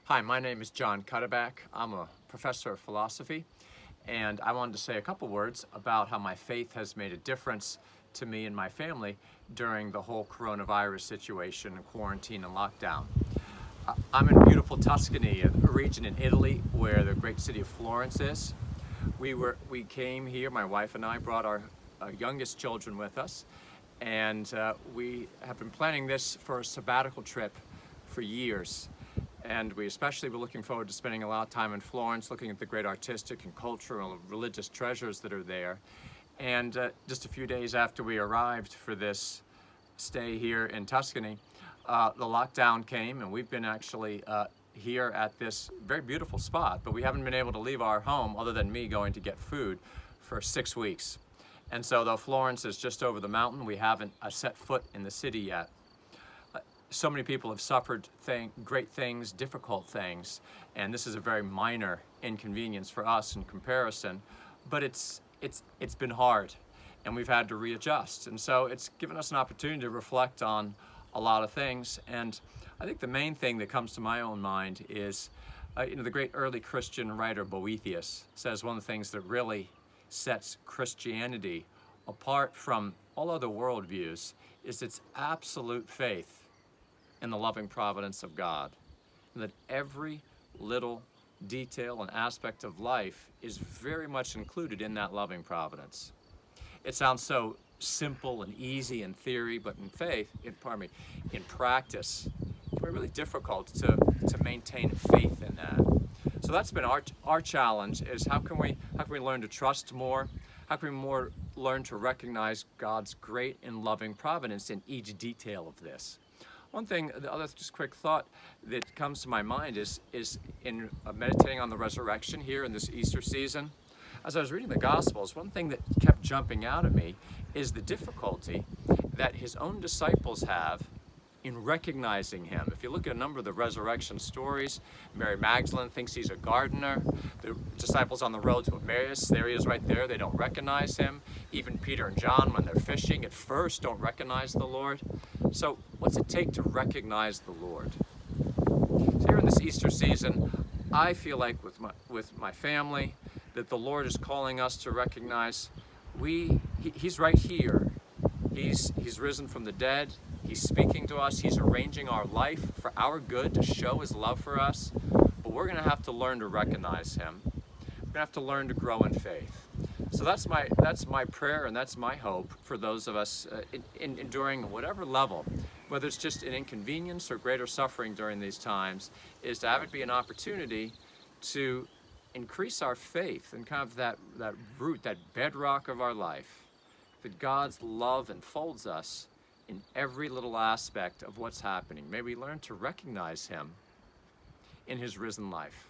Hi, my name is John Cuddeback. I'm a professor of philosophy, and I wanted to say a couple words about how my faith has made a difference to me and my family during the whole coronavirus situation and quarantine and lockdown. I'm in beautiful Tuscany, a region in Italy where the great city of Florence is. We came here, my wife and I brought our youngest children with us, and we have been planning this for a sabbatical trip for years. And we especially were looking forward to spending a lot of time in Florence, looking at the great artistic and cultural and religious treasures that are there. And just a few days after we arrived for this stay here in Tuscany, the lockdown came, and we've been actually here at this very beautiful spot, but we haven't been able to leave our home, other than me going to get food, for 6 weeks. And so though Florence is just over the mountain, we haven't set foot in the city yet. So many people have suffered great things, difficult things, and this is a very minor inconvenience for us in comparison, but it's been hard, and we've had to readjust. And so it's given us an opportunity to reflect on a lot of things. And I think the main thing that comes to my own mind is, the great early Christian writer Boethius says one of the things that really sets Christianity apart from all other worldviews is its absolute faith in the loving providence of God, and that every little detail and aspect of life is very much included in that loving providence. It sounds so simple and easy in theory, but in in practice, it can be really difficult to maintain faith in that. So that's been our challenge: is how can we learn to trust more? How can we learn to recognize God's great and loving providence in each detail of this? One thing, the other just quick thought that comes to my mind is in meditating on the resurrection here in this Easter season. As I was reading the Gospels, one thing that kept jumping out at me is the difficulty that his own disciples have in recognizing him. If you look at a number of the resurrection stories, Mary Magdalene thinks he's a gardener. The disciples on the road to Emmaus, there he is right there, they don't recognize him. Even Peter and John, when they're fishing, at first don't recognize the Lord. So what's it take to recognize the Lord? So here in this Easter season, I feel like with my family that the Lord is calling us to recognize he's right here. He's risen from the dead. He's speaking to us. He's arranging our life for our good to show his love for us. But we're going to have to learn to recognize him. We're going to have to learn to grow in faith. So that's my prayer, and that's my hope for those of us enduring whatever level, whether it's just an inconvenience or greater suffering during these times, is to have it be an opportunity to increase our faith and kind of that root, that bedrock of our life, that God's love enfolds us in every little aspect of what's happening. May we learn to recognize him in his risen life.